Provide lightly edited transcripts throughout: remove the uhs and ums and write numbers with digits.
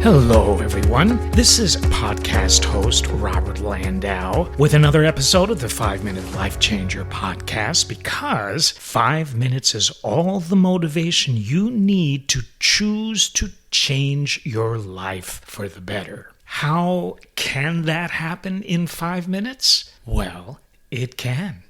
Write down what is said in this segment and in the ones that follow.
Hello, everyone. This is podcast host Robert Landau with another episode of the 5-Minute Life Changer podcast, because 5 minutes is all the motivation you need to choose to change your life for the better. How can that happen in 5 minutes? Well, it can.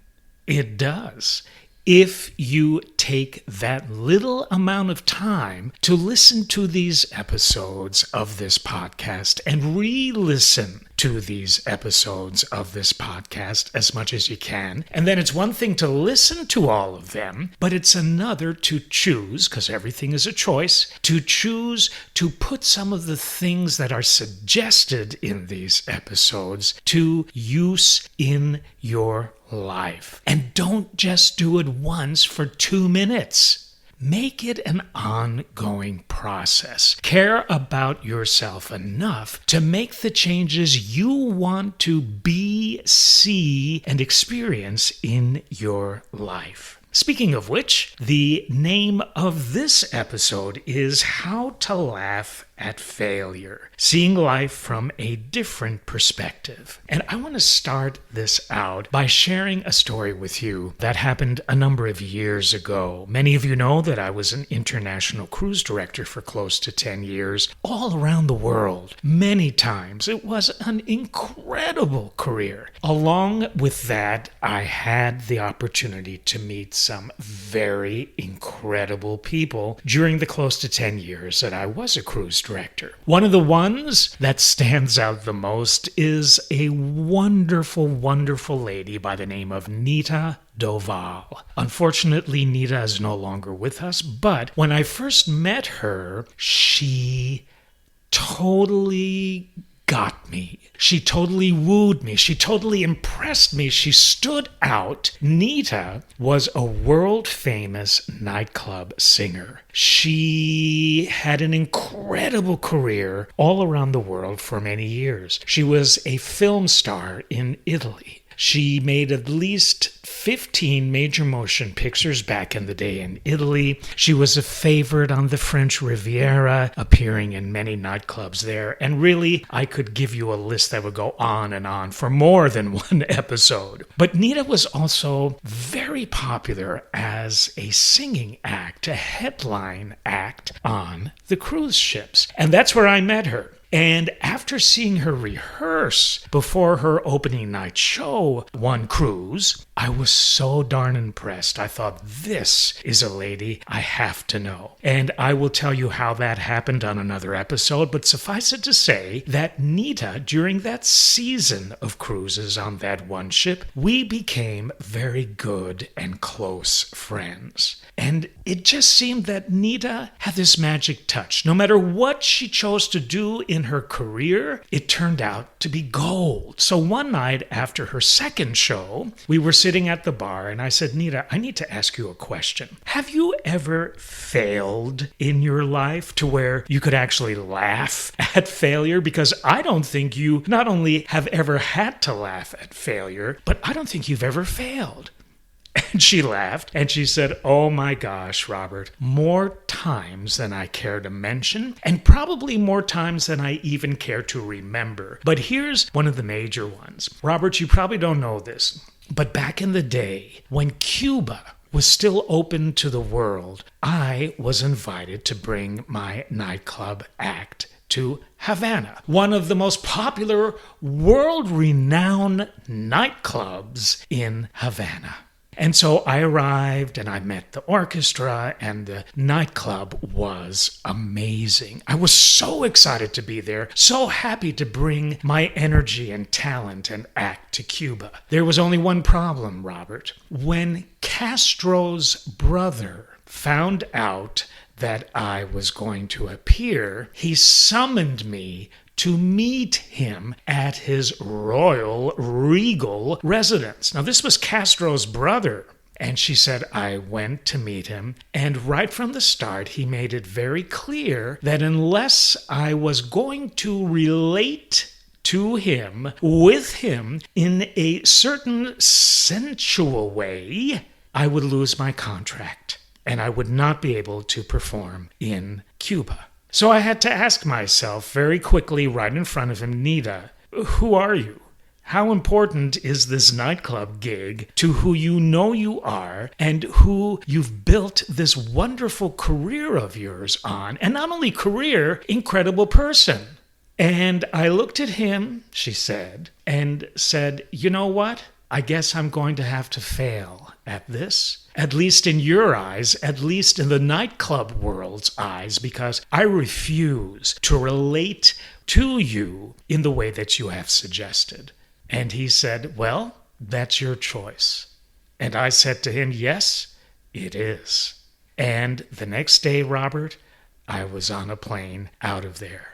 It does. If you take that little amount of time to listen to these episodes of this podcast and re-listen to these episodes of this podcast as much as you can. And then it's one thing to listen to all of them, but it's another to choose, because everything is a choice, to choose to put some of the things that are suggested in these episodes to use in your life. And don't just do it once for 2 minutes. Make it an ongoing process. Care about yourself enough to make the changes you want to be, see, and experience in your life. Speaking of which, the name of this episode is How to Laugh at Failure, seeing life from a different perspective. And I want to start this out by sharing a story with you that happened a number of years ago. Many of you know that I was an international cruise director for close to 10 years, all around the world, many times. It was an incredible career. Along with that, I had the opportunity to meet some very incredible people during the close to 10 years that I was a cruise director. One of the ones that stands out the most is a wonderful, wonderful lady by the name of Nita Doval. Unfortunately, Nita is no longer with us, but when I first met her, she totally got me. She totally wooed me. She totally impressed me. She stood out. Nita was a world-famous nightclub singer. She had an incredible career all around the world for many years. She was a film star in Italy. She made at least 15 major motion pictures back in the day in Italy. She was a favorite on the French Riviera, appearing in many nightclubs there. And really, I could give you a list that would go on and on for more than one episode. But Nita was also very popular as a singing act, a headline act on the cruise ships. And that's where I met her. And after seeing her rehearse before her opening night show, one cruise, I was so darn impressed. I thought, this is a lady I have to know. And I will tell you how that happened on another episode, but suffice it to say that Nita, during that season of cruises on that one ship, we became very good and close friends. And it just seemed that Nita had this magic touch. No matter what she chose to do in her career, it turned out to be gold. So one night after her second show, we were sitting at the bar and I said, Nita, I need to ask you a question. Have you ever failed in your life to where you could actually laugh at failure? Because I don't think you not only have ever had to laugh at failure, but I don't think you've ever failed. And she laughed and she said, oh my gosh, Robert, more times than I care to mention, and probably more times than I even care to remember. But here's one of the major ones. Robert, you probably don't know this, but back in the day when Cuba was still open to the world, I was invited to bring my nightclub act to Havana, one of the most popular, world-renowned nightclubs in Havana. And so I arrived and I met the orchestra, and the nightclub was amazing. I was so excited to be there, so happy to bring my energy and talent and act to Cuba. There was only one problem, Robert. When Castro's brother found out that I was going to appear, he summoned me to meet him at his royal, regal residence. Now, this was Castro's brother. And she said, I went to meet him, and right from the start, he made it very clear that unless I was going to relate to him, with him, in a certain sensual way, I would lose my contract, and I would not be able to perform in Cuba. So I had to ask myself very quickly right in front of him, Nita, who are you? How important is this nightclub gig to who you know you are and who you've built this wonderful career of yours on? And not only career, incredible person. And I looked at him, she said, and said, you know what? I guess I'm going to have to fail at this. At least in your eyes, at least in the nightclub world's eyes, because I refuse to relate to you in the way that you have suggested. And he said, well, that's your choice. And I said to him, yes, it is. And the next day, Robert, I was on a plane out of there.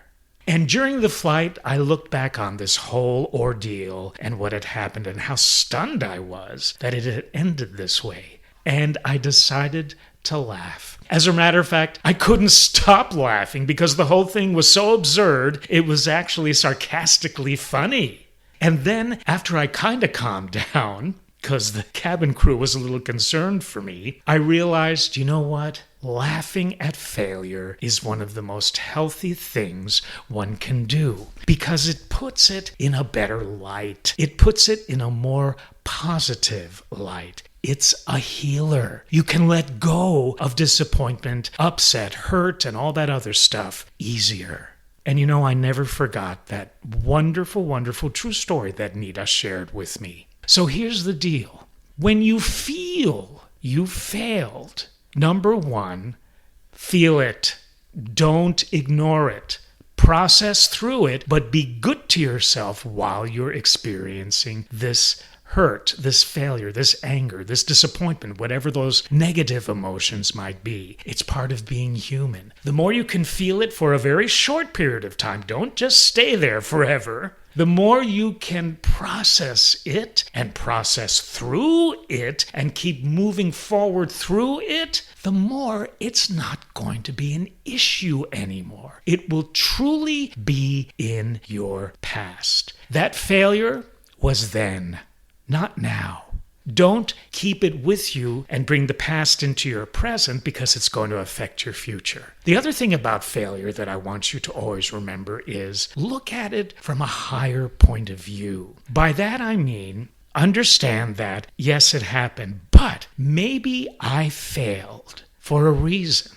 And during the flight, I looked back on this whole ordeal and what had happened and how stunned I was that it had ended this way. And I decided to laugh. As a matter of fact, I couldn't stop laughing because the whole thing was so absurd, it was actually sarcastically funny. And then, after I kind of calmed down, because the cabin crew was a little concerned for me, I realized, you know what? Laughing at failure is one of the most healthy things one can do because it puts it in a better light. It puts it in a more positive light. It's a healer. You can let go of disappointment, upset, hurt, and all that other stuff easier. And you know, I never forgot that wonderful, wonderful true story that Nita shared with me. So here's the deal. When you feel you failed, number one, feel it. Don't ignore it. Process through it, but be good to yourself while you're experiencing this hurt, this failure, this anger, this disappointment, whatever those negative emotions might be. It's part of being human. The more you can feel it for a very short period of time, don't just stay there forever. The more you can process it and process through it and keep moving forward through it, the more it's not going to be an issue anymore. It will truly be in your past. That failure was then, not now. Don't keep it with you and bring the past into your present because it's going to affect your future. The other thing about failure that I want you to always remember is look at it from a higher point of view. By that I mean, understand that, yes, it happened, but maybe I failed for a reason.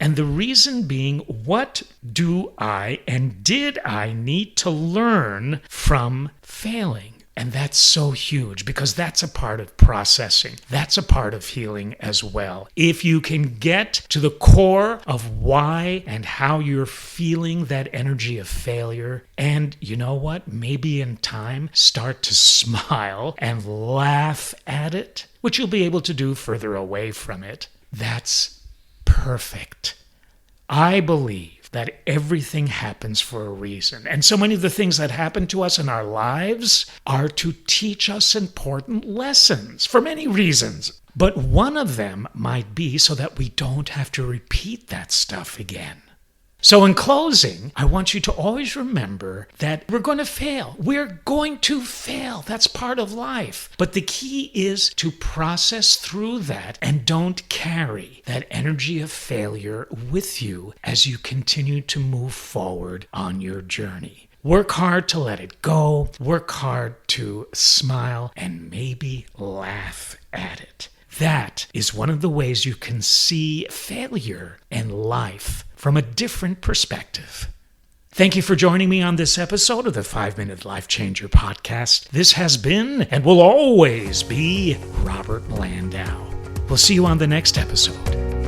And the reason being, what do I and did I need to learn from failing? And that's so huge because that's a part of processing. That's a part of healing as well. If you can get to the core of why and how you're feeling that energy of failure, and you know what? Maybe in time, start to smile and laugh at it, which you'll be able to do further away from it. That's perfect. I believe that everything happens for a reason. And so many of the things that happen to us in our lives are to teach us important lessons for many reasons. But one of them might be so that we don't have to repeat that stuff again. So in closing, I want you to always remember that we're going to fail. We're going to fail. That's part of life. But the key is to process through that and don't carry that energy of failure with you as you continue to move forward on your journey. Work hard to let it go. Work hard to smile and maybe laugh at it. That is one of the ways you can see failure and life from a different perspective. Thank you for joining me on this episode of the 5-Minute Life Changer podcast. This has been and will always be Robert Landau. We'll see you on the next episode.